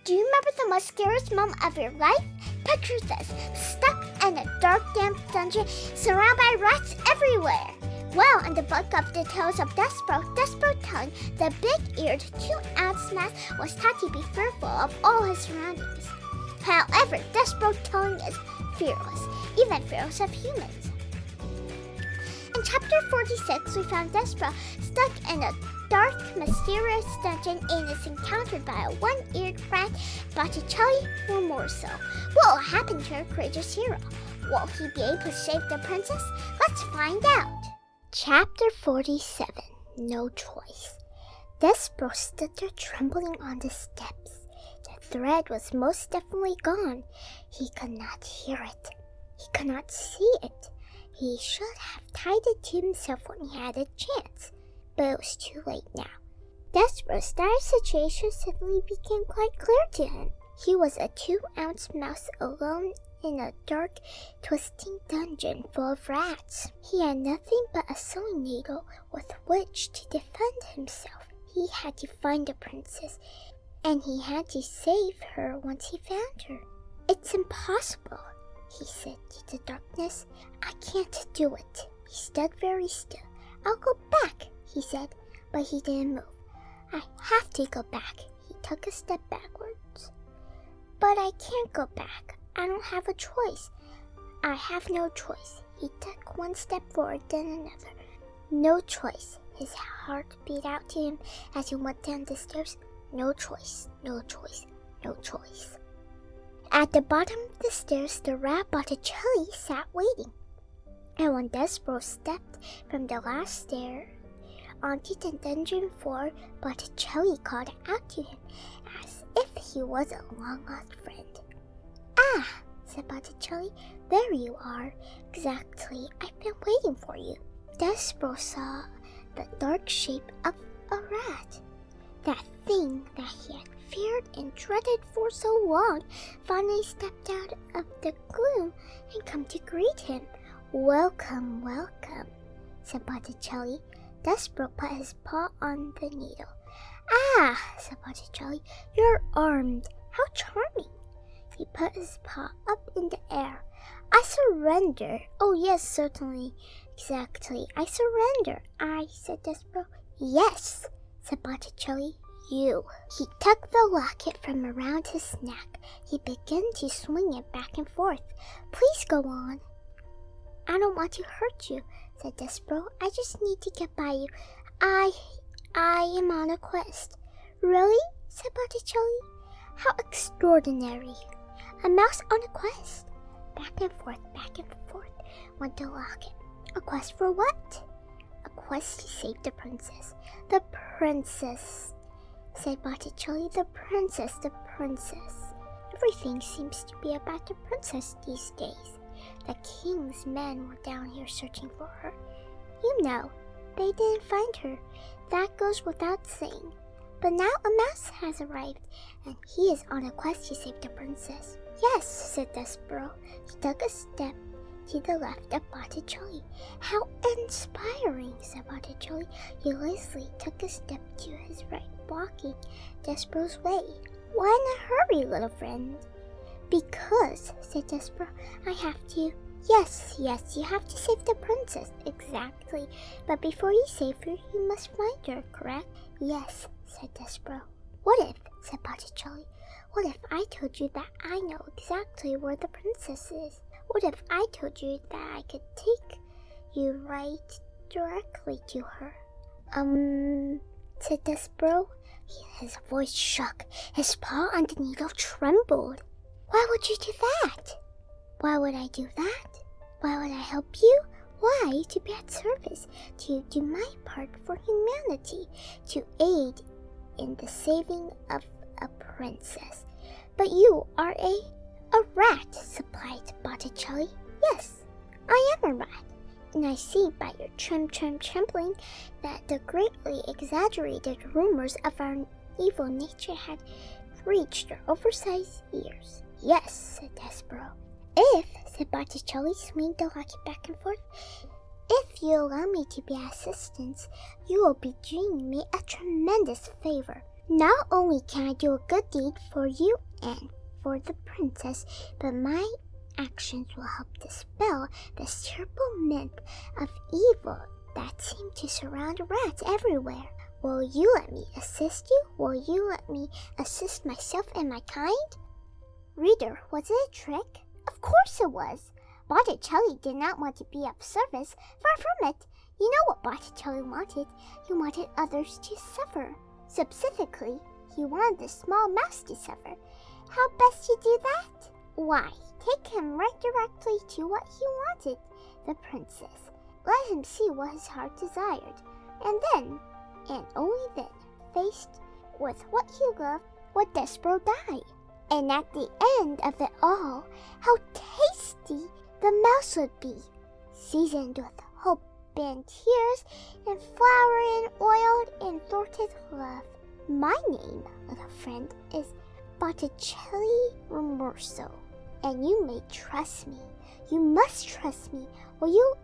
Do you remember the most scariest moment of your life? Picture this, stuck in a dark, damp dungeon, surrounded by rats everywhere. Well, in the book of the Tales of Despereaux telling the big-eared 2-ounce mouse was taught to be fearful of all his surroundings. However, Despereaux telling is fearless, even fearless of humans. In chapter 46, we found Despereaux stuck in a dark, mysterious dungeon and is encountered by a one-eared rat, Botticelli or more so. What will happen to our courageous hero? Will he be able to save the princess? Let's find out. Chapter 47, No Choice. Despereaux stood there trembling on the steps. The thread was most definitely gone. He could not hear it. He could not see it. He should have tied it to himself when he had a chance. But it was too late now. Despereaux's dire situation suddenly became quite clear to him. He was a 2-ounce mouse alone in a dark, twisting dungeon full of rats. He had nothing but a sewing needle with which to defend himself. He had to find the princess, and he had to save her once he found her. "It's impossible," he said to the darkness. "I can't do it." He stood very still. "I'll go back," he said, but he didn't move. "I have to go back." He took a step backwards. "But I can't go back. I don't have a choice." "I have no choice." He took one step forward, then another. No choice. His heart beat out to him as he went down the stairs. No choice, no choice, no choice. At the bottom of the stairs, the rat Botticelli sat waiting. And when Despereaux stepped from the last stair onto the dungeon floor, Botticelli called out to him as if he was a long-lost friend. "Ah," said Botticelli, "there you are. Exactly. I've been waiting for you." Despereaux saw the dark shape of a rat. That thing that he had feared and dreaded for so long finally stepped out of the gloom and come to greet him. "Welcome, welcome," said Botticelli. Despereaux put his paw on the needle. "Ah," said Botticelli, "you're armed. How charming." He put his paw up in the air. "I surrender." "Oh, yes, certainly. Exactly. I surrender." "I," said Despereaux. "Yes," said Botticelli. "You." He took the locket from around his neck. He began to swing it back and forth. "Please go on." "I don't want to hurt you," said Despereaux. "I just need to get by you. I am on a quest." "Really?" said Botticelli. "How extraordinary. A mouse on a quest." Back and forth went the locket. "A quest for what?" "A quest to save the princess." "The princess," said Botticelli. "The princess, the princess. Everything seems to be about the princess these days. The king's men were down here searching for her. You know, they didn't find her. That goes without saying. But now a mouse has arrived, and he is on a quest to save the princess." "Yes," said Despereaux. He took a step to the left of Botticelli. "How inspiring," said Botticelli. He lazily took a step to his right, blocking Despereaux's way. "Why in a hurry, little friend?" "Because," said Despereaux, "I have to." Yes, you have to save the princess." "Exactly. But before you save her, you must find her, correct?" "Yes," said Despereaux. "What if," said Botticelli, "what if I told you that I know exactly where the princess is? What if I told you that I could take you right directly to her?" Said Despereaux. His voice shook. His paw on the needle trembled. "Why would you do that?" "Why would I do that? Why would I help you? Why, to be at service, to do my part for humanity, to aid in the saving of a princess." "But you are a rat," supplied Botticelli. "Yes, I am a rat, and I see by your trembling that the greatly exaggerated rumors of our evil nature had reached your oversized ears." "Yes," said Despereaux. "If," said Botticelli, swinging the locket back and forth, "if you allow me to be assistance, you will be doing me a tremendous favor. Not only can I do a good deed for you and for the princess, but my actions will help dispel this terrible myth of evil that seems to surround rats everywhere. Will you let me assist you? Will you let me assist myself and my kind? Reader, was it a trick? Of course it was. Botticelli did not want to be of service. Far from it. You know what Botticelli wanted. He wanted others to suffer. Specifically, he wanted the small mouse to suffer. How best to do that? Why, take him right directly to what he wanted, the princess. Let him see what his heart desired. And then, and only then, faced with what he loved, would Despereaux die. And at the end of it all, how tasty the mouse would be, seasoned with hope and tears, and flour and oiled and thwarted love. My name, little friend, is Botticelli Remorso, and you may trust me. You must trust me. Will you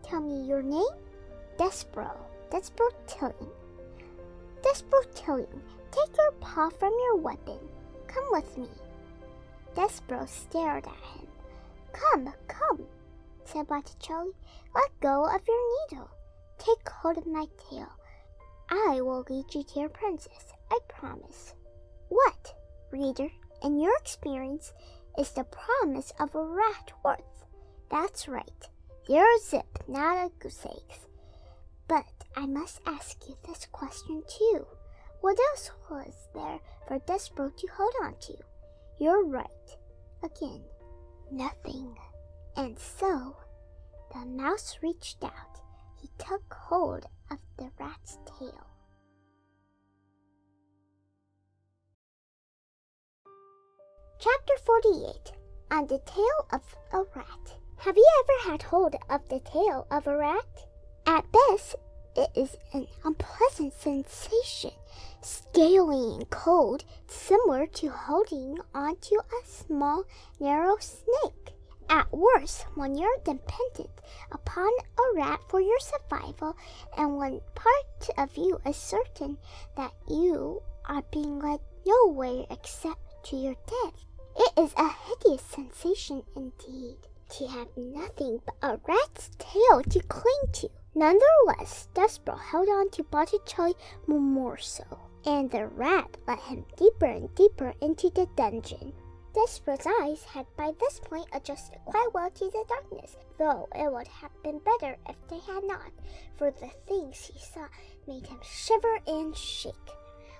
tell me your name? Despereaux. Despereaux-Tilling. Despereaux-Tilling, take your paw from your weapon. Come with me. Despereaux stared at him. Come, come, said Botticelli. Let go of your needle. Take hold of my tail. I will lead you to your princess, I promise. What, reader, in your experience, is the promise of a rat worth? That's right. You're a zip, not a goose egg. But I must ask you this question too. What else was there for Despereaux to hold on to? You're right. Again, nothing. And so, the mouse reached out. He took hold of the rat's tail. Chapter 48. On the Tail of a Rat. Have you ever had hold of the tail of a rat? At best, it is an unpleasant sensation, scaly and cold, similar to holding onto a small, narrow snake. At worst, when you're dependent upon a rat for your survival, and when part of you is certain that you are being led nowhere except to your death. It is a hideous sensation indeed, to have nothing but a rat's tail to cling to. Nonetheless, Despereaux held on to Botticelli Remorso, and the rat led him deeper and deeper into the dungeon. Despereaux's eyes had by this point adjusted quite well to the darkness, though it would have been better if they had not, for the things he saw made him shiver and shake.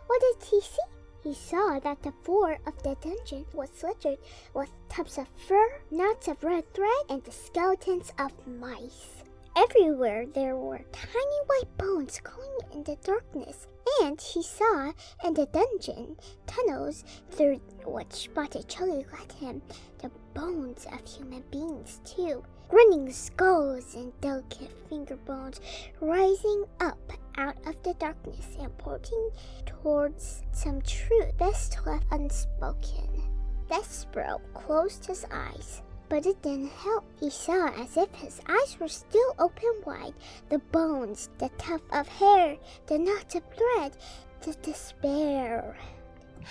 What did he see? He saw that the floor of the dungeon was littered with tubs of fur, knots of red thread, and the skeletons of mice. Everywhere there were tiny white bones glowing in the darkness, and he saw in the dungeon tunnels through which Botticelli led him the bones of human beings too, grinning skulls and delicate finger bones rising up out of the darkness and pointing towards some truth best left unspoken. Despereaux closed his eyes, but it didn't help. He saw as if his eyes were still open wide, the bones, the tuft of hair, the knots of thread, the despair.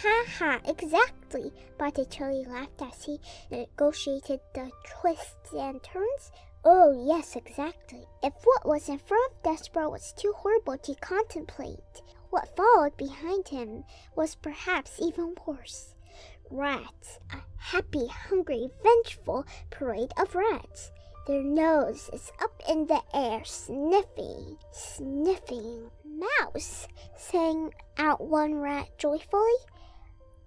Ha ha, exactly, Botticelli laughed as he negotiated the twists and turns. Oh, yes, exactly. If what was in front of Despereaux was too horrible to contemplate, what followed behind him was perhaps even worse. Rats, a happy, hungry, vengeful parade of rats. Their nose is up in the air, sniffing, sniffing. Mouse, sang out one rat joyfully.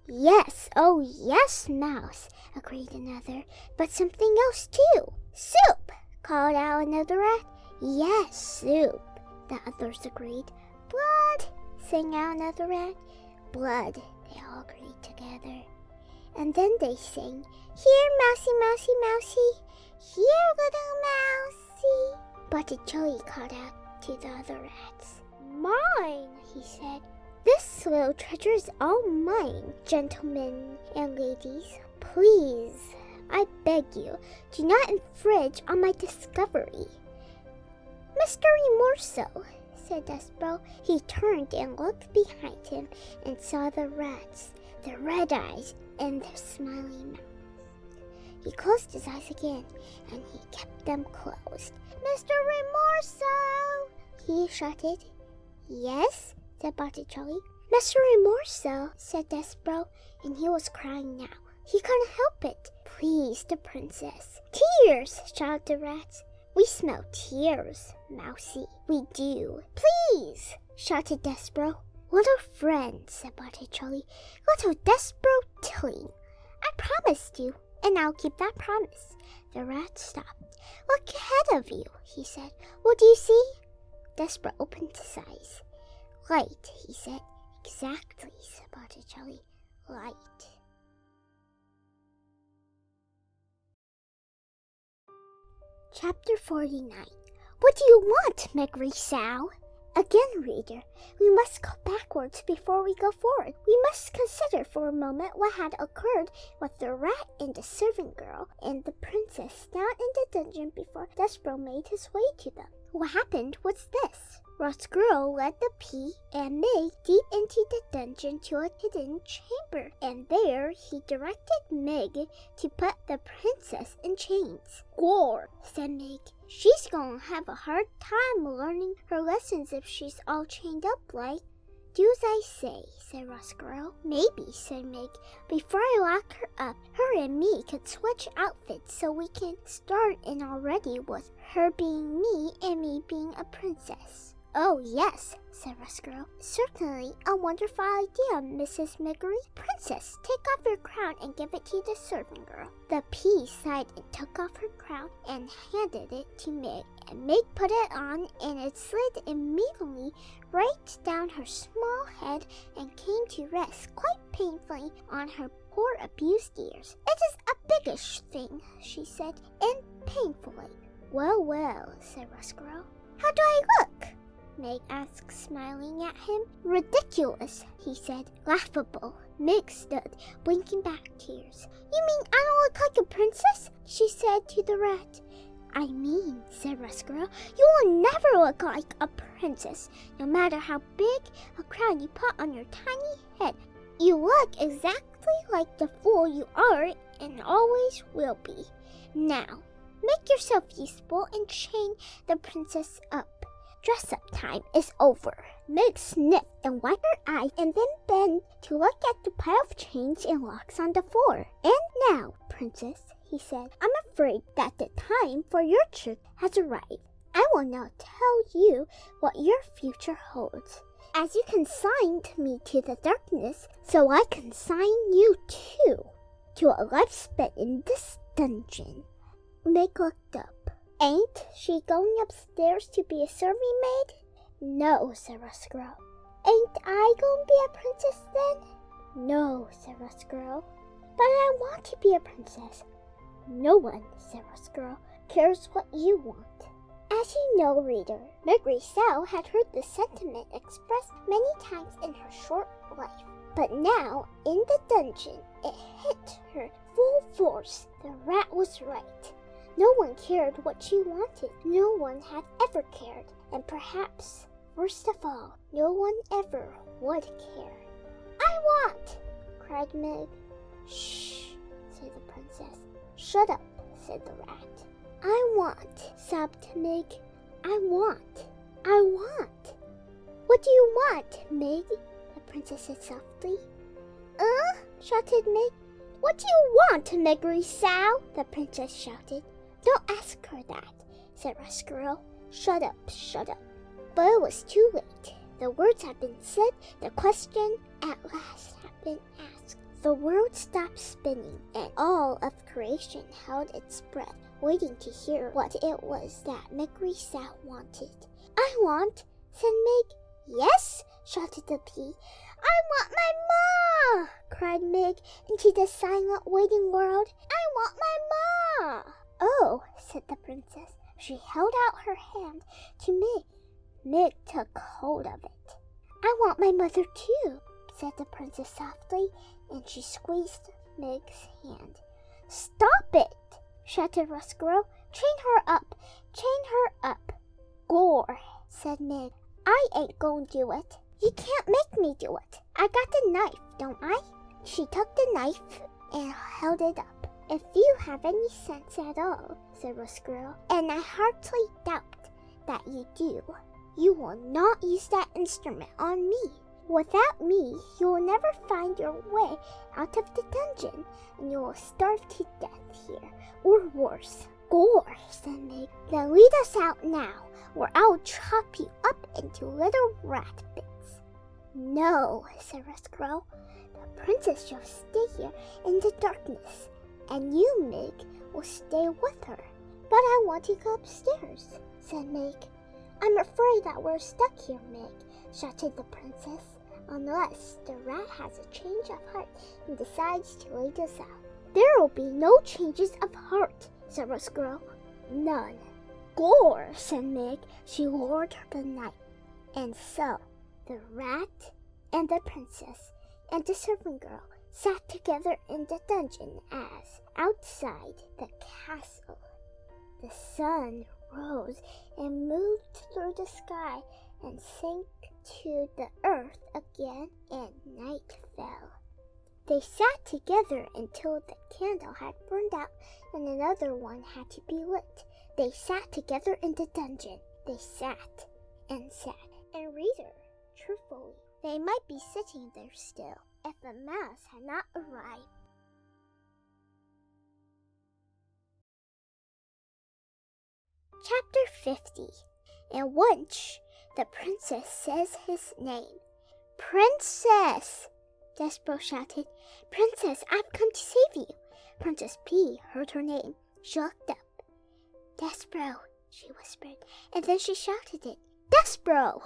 Yes, oh yes, mouse, agreed another, but something else too. Soup, called out another rat. Yes, soup, the others agreed. Blood, sang out another rat. Blood, they all agreed together. And then they sang, Here, mousy, mousy, mousy, here, little mousy. Botticelli called out to the other rats. Mine, he said. This little treasure is all mine, gentlemen and ladies. Please, I beg you, do not infringe on my discovery. Mr. Remorso, said Despereaux. He turned and looked behind him and saw the rats, their red eyes, and their smiling mouths. He closed his eyes again, and he kept them closed. "Mr. Remorso!" he shouted. "Yes?" said Botticelli. "Mr. Remorso," said Despereaux, and he was crying now. He couldn't help it. "Please, the princess." "Tears!" shouted the rats. "We smell tears, Mousie. We do." "Please!" shouted Despereaux. "Little friend," said Botticelli. "Little Despereaux Tilling. I promised you, and I'll keep that promise." The rat stopped. "Look ahead of you," he said. "What do you see?" Despereaux opened his eyes. "Light," he said. "Exactly," said Botticelli. "Light." Chapter 49. What do you want, Maigre-Sow? Again, reader, we must go backwards before we go forward. We must consider for a moment what had occurred with the rat and the servant girl and the princess down in the dungeon before Despereaux made his way to them. What happened was this. Roscrew led the P and Meg deep into the dungeon to a hidden chamber, and there he directed Meg to put the princess in chains. "Gore," said Meg. "She's gonna have a hard time learning her lessons if she's all chained up like." "Do as I say," said Roscrew. "Maybe," said Meg, "before I lock her up, her and me could switch outfits so we can start in already with her being me and me being a princess." "Oh, yes," said Roscrew. "Certainly a wonderful idea, Mrs. Maigre. Princess, take off your crown and give it to the servant girl." The P sighed and took off her crown and handed it to Meg. And Meg put it on, and it slid immediately right down her small head and came to rest quite painfully on her poor abused ears. "It is a biggish thing," she said, "and painfully." "Well, well," said Roscrew. "How do I look?" Meg asked, smiling at him. "Ridiculous," he said. "Laughable." Meg stood, blinking back tears. "You mean I don't look like a princess?" she said to the rat. "I mean," said Roscrew, "you will never look like a princess, no matter how big a crown you put on your tiny head. You look exactly like the fool you are and always will be. Now, make yourself useful and chain the princess up. Dress-up time is over." Meg sniffed and wiped her eyes and then bent to look at the pile of chains and locks on the floor. "And now, princess," he said, "I'm afraid that the time for your trip has arrived. I will now tell you what your future holds. As you consigned me to the darkness, so I consign you too, to a life spent in this dungeon." Meg looked up. "Ain't she going upstairs to be a serving maid?" "No," said Roscrew. "Ain't I going to be a princess then?" "No," said Roscrew. "But I want to be a princess." "No one," said Roscrew, "cares what you want." As you know, reader, Maigre-Sow had heard this sentiment expressed many times in her short life. But now, in the dungeon, it hit her full force. The rat was right. No one cared what she wanted. No one had ever cared. And perhaps, worst of all, no one ever would care. "I want!" cried Meg. "Shh," said the princess. "Shut up," said the rat. "I want," sobbed Meg. "I want. I want." "What do you want, Meg?" the princess said softly. Shouted Meg. "What do you want, Maigre-Sow?" the princess shouted. "Don't ask her that," said Roscrew. "Shut up, shut up." But it was too late. The words had been said, the question at last had been asked. The world stopped spinning, and all of creation held its breath, waiting to hear what it was that Maigre-Sow wanted. "I want," said Meg. "Yes?" shouted the P. "I want my ma!" cried Meg into the silent waiting world. "I want my ma!" "Oh," said the princess. She held out her hand to Meg. Meg took hold of it. "I want my mother too," said the princess softly, and she squeezed Meg's hand. "Stop it!" shouted Roscrew. "Chain her up! Chain her up!" "Gore," said Meg. I ain't gonna do it. You can't make me do it. I got the knife, don't I? She took the knife and held it up. If you have any sense at all, said the squirrel, and I heartily doubt that you do, you will not use that instrument on me. Without me, you will never find your way out of the dungeon, and you will starve to death here, or worse. Gore, said Meg. Then lead us out now, or I'll chop you up into little rat bits. No, said the squirrel. The princess shall stay here in the darkness, and you, Meg, will stay with her. But I want to go upstairs, said Meg. I'm afraid that we're stuck here, Meg, shouted the princess, unless the rat has a change of heart and decides to lead us out. There will be no changes of heart, said the squirrel. None. Gore, said Meg. She lowered the knife. And so, the rat and the princess and the servant girl sat together in the dungeon as, outside the castle, the sun rose and moved through the sky and sank to the earth again, and night fell. They sat together until the candle had burned out and another one had to be lit. They sat together in the dungeon. They sat. And reader, truthfully, they might be sitting there still if the mouse had not arrived. Chapter 50. In which the princess says his name. Princess! Despereaux shouted. Princess, I've come to save you. Princess P heard her name. She looked up. Despereaux, she whispered, and then she shouted it. Despereaux!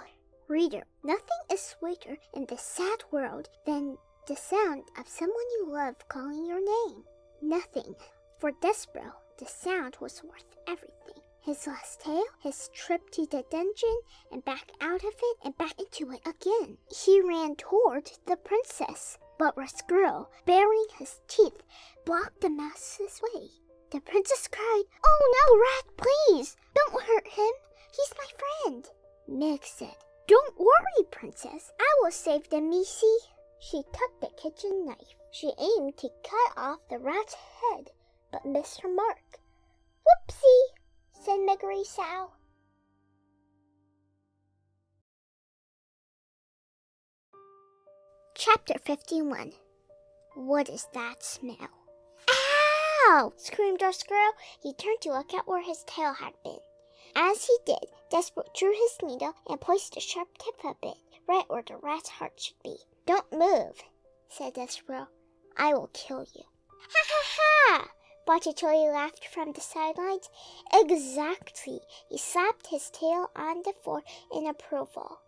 Reader, nothing is sweeter in this sad world than the sound of someone you love calling your name. Nothing. For Despereaux, the sound was worth everything. His lost tail, his trip to the dungeon, and back out of it, and back into it again. He ran toward the princess, but the squirrel, baring his teeth, blocked the mouse's way. The princess cried, Oh no, Rat, please! Don't hurt him! He's my friend! Meg said, Don't worry, princess. I will save the Missy. She took the kitchen knife. She aimed to cut off the rat's head, but missed her mark. Whoopsie, said Meggery Sow. Chapter 51. What is that smell? Ow! Screamed our squirrel. He turned to look at where his tail had been. As he did, Despereaux drew his needle and placed the sharp tip of it right where the rat's heart should be. Don't move, said Despereaux. I will kill you. Ha ha ha! Botticelli laughed from the sidelines. Exactly. He slapped his tail on the floor in approval.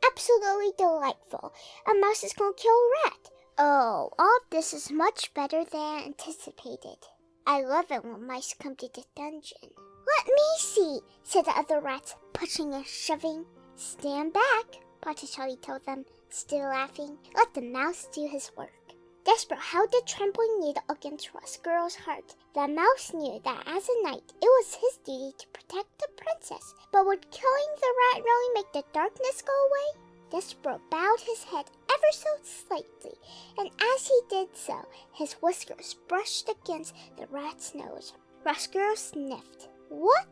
Absolutely delightful. A mouse is going to kill a rat. Oh, all of this is much better than anticipated. I love it when mice come to the dungeon. Let me see, said the other rats, pushing and shoving. Stand back, Botticelli told them, still laughing. Let the mouse do his work. Despereaux held the trembling needle against the squirrel's heart. The mouse knew that as a knight, it was his duty to protect the princess. But would killing the rat really make the darkness go away? Despereaux bowed his head ever so slightly, and as he did so, his whiskers brushed against the rat's nose. The squirrel sniffed. What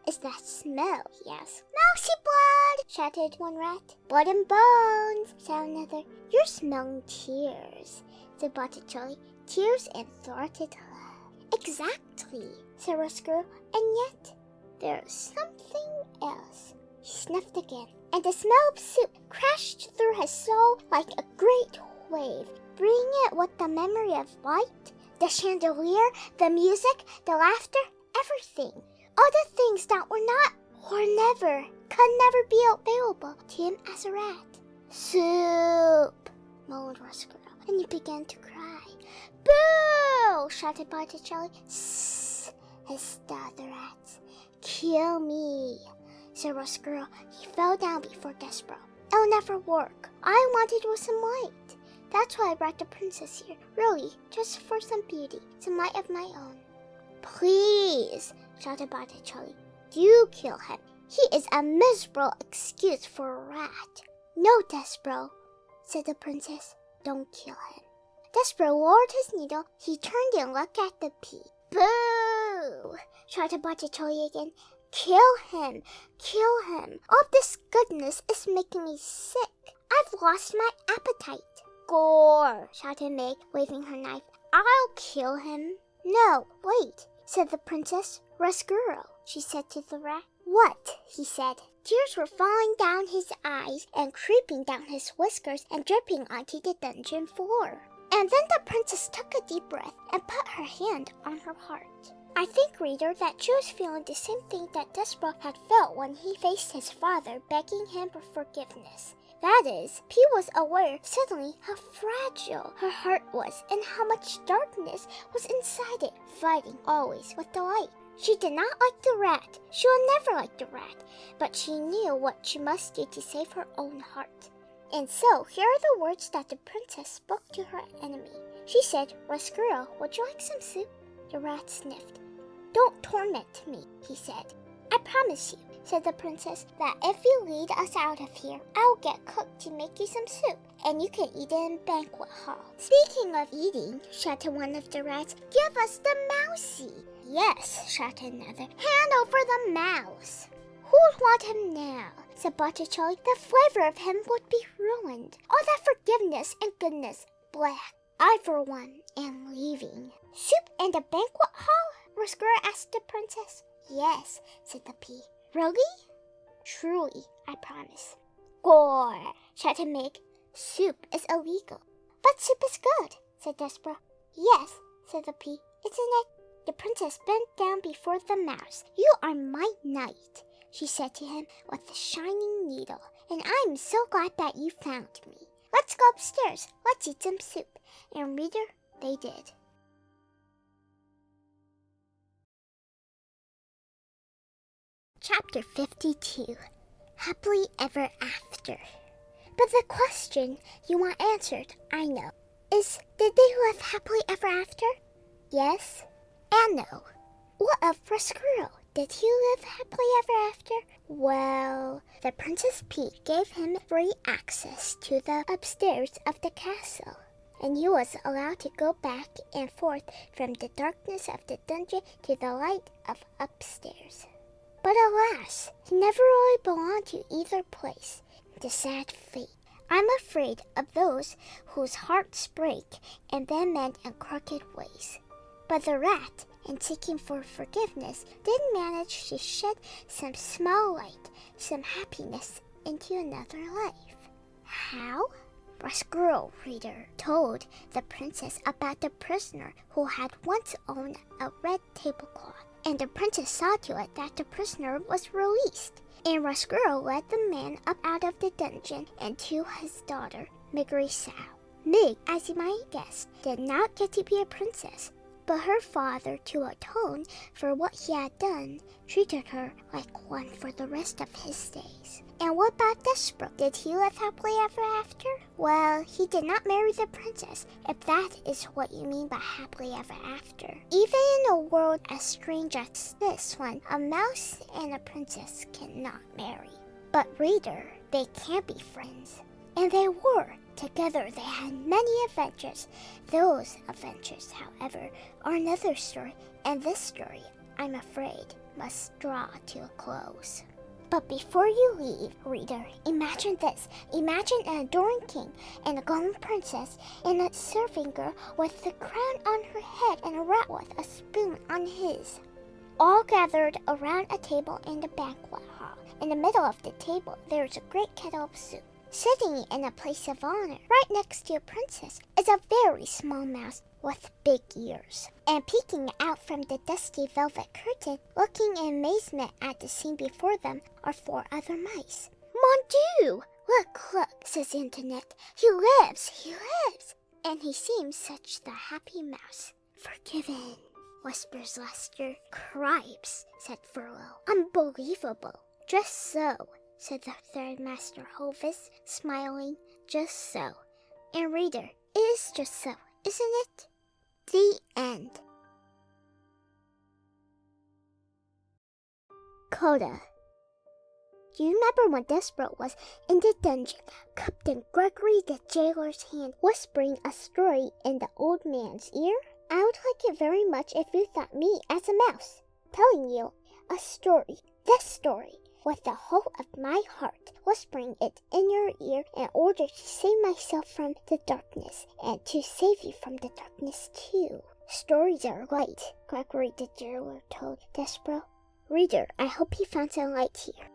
is that smell? He asked. Mousy blood, shouted one rat. Blood and bones, said another. You're smelling tears, said Botticelli. Tears and thwarted love. Exactly, said the squirrel, and yet there's something else. He sniffed again, and the smell of soup crashed through his soul like a great wave, bringing it with the memory of light, the chandelier, the music, the laughter, everything. All the things that were not, or never, could never be available to him as a rat. Soup, moaned the squirrel, and he began to cry. Boo! Shouted Botticelli. Sss, hissed the other rats. Kill me, said the squirrel. He fell down before Despereaux. It'll never work. All I wanted was some light. That's why I brought the princess here. Really, just for some beauty, some light of my own. Please, shouted Botticelli. Do kill him. He is a miserable excuse for a rat. No, Despereaux, said the princess. Don't kill him. Despereaux lowered his needle. He turned and looked at the pea. Boo! shouted Botticelli again. Kill him! Kill him! All this goodness is making me sick. I've lost my appetite. Gore! shouted Meg, waving her knife. I'll kill him. No, wait, said the princess. Roscuro, she said to the rat. What? He said. Tears were falling down his eyes and creeping down his whiskers and dripping onto the dungeon floor. And then the princess took a deep breath and put her hand on her heart. I think, reader, that she was feeling the same thing that Despereaux had felt when he faced his father begging him for forgiveness. That is, P was aware suddenly how fragile her heart was and how much darkness was inside it, fighting always with the light. She did not like the rat. She will never like the rat, but she knew what she must do to save her own heart. And so, here are the words that the princess spoke to her enemy. She said, Roscuro, would you like some soup? The rat sniffed. Don't torment me, he said. I promise you, said the princess, that if you lead us out of here, I'll get cook to make you some soup, and you can eat it in banquet hall. Speaking of eating, shouted one of the rats, give us the mousie. Yes, shouted another, hand over the mouse. Who'd want him now? Said Botticelli. The flavor of him would be ruined. All that forgiveness and goodness, black. I, for one, am leaving. Soup and a banquet hall? Roscuro asked the princess. Yes, said the pea. Really? Truly, I promise. Gore, shouted Meg. Soup is illegal. But soup is good, said Despereaux. Yes, said the pea. Isn't it? The princess bent down before the mouse. You are my knight, she said to him with a shining needle, and I'm so glad that you found me. Let's go upstairs. Let's eat some soup. And reader, they did. Chapter 52. Happily Ever After. But the question you want answered, I know, is did they live happily ever after? Yes and no. What of Roscuro? Did he live happily ever after? Well, the Princess Peach gave him free access to the upstairs of the castle, and he was allowed to go back and forth from the darkness of the dungeon to the light of upstairs. But alas, he never really belonged to either place. The sad fate. I'm afraid of those whose hearts break and then mend in crooked ways. But the rat, in seeking for forgiveness, did manage to shed some small light, some happiness into another life. How? Roscuro, reader, told the princess about the prisoner who had once owned a red tablecloth, and the princess saw to it that the prisoner was released. And Roscuro led the man up out of the dungeon and to his daughter, Migrisao. Mig, as you might guess, did not get to be a princess, but her father, to atone for what he had done, treated her like one for the rest of his days. And what about Despereaux? Did he live happily ever after? Well, he did not marry the princess, if that is what you mean by happily ever after. Even in a world as strange as this one, a mouse and a princess cannot marry. But reader, they can't be friends. And they were. Together they had many adventures. Those adventures, however, are another story, and this story, I'm afraid, must draw to a close. But before you leave, reader, imagine this. Imagine an adoring king and a golden princess and a serving girl with the crown on her head and a rat with a spoon on his, all gathered around a table in the banquet hall. In the middle of the table, there is a great kettle of soup. Sitting in a place of honor, right next to a princess, is a very small mouse with big ears. And peeking out from the dusty velvet curtain, looking in amazement at the scene before them, are 4 other mice. Mon Dieu! Look, says Antoinette. He lives! And he seems such the happy mouse. Forgiven, whispers Lester. Cripes, said Furlough. Unbelievable. Just so, said the third master Hovis, smiling. Just so. And reader, it is just so, isn't it? The end. Coda. Do you remember when Despereaux was in the dungeon, Captain Gregory the jailer's hand whispering a story in the old man's ear? I would like it very much if you thought me as a mouse, telling you a story, this story, with the whole of my heart, whispering it in your ear in order to save myself from the darkness, and to save you from the darkness too. Stories are light, Gregory the jailer told Despereaux. Reader, I hope you found some light here.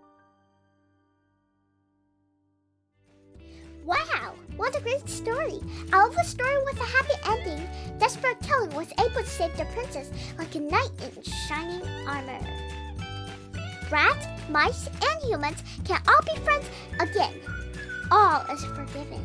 Wow, what a great story! I love a story with a happy ending. Despereaux telling was able to save the princess like a knight in shining armor. Rats, mice, and humans can all be friends again. All is forgiven.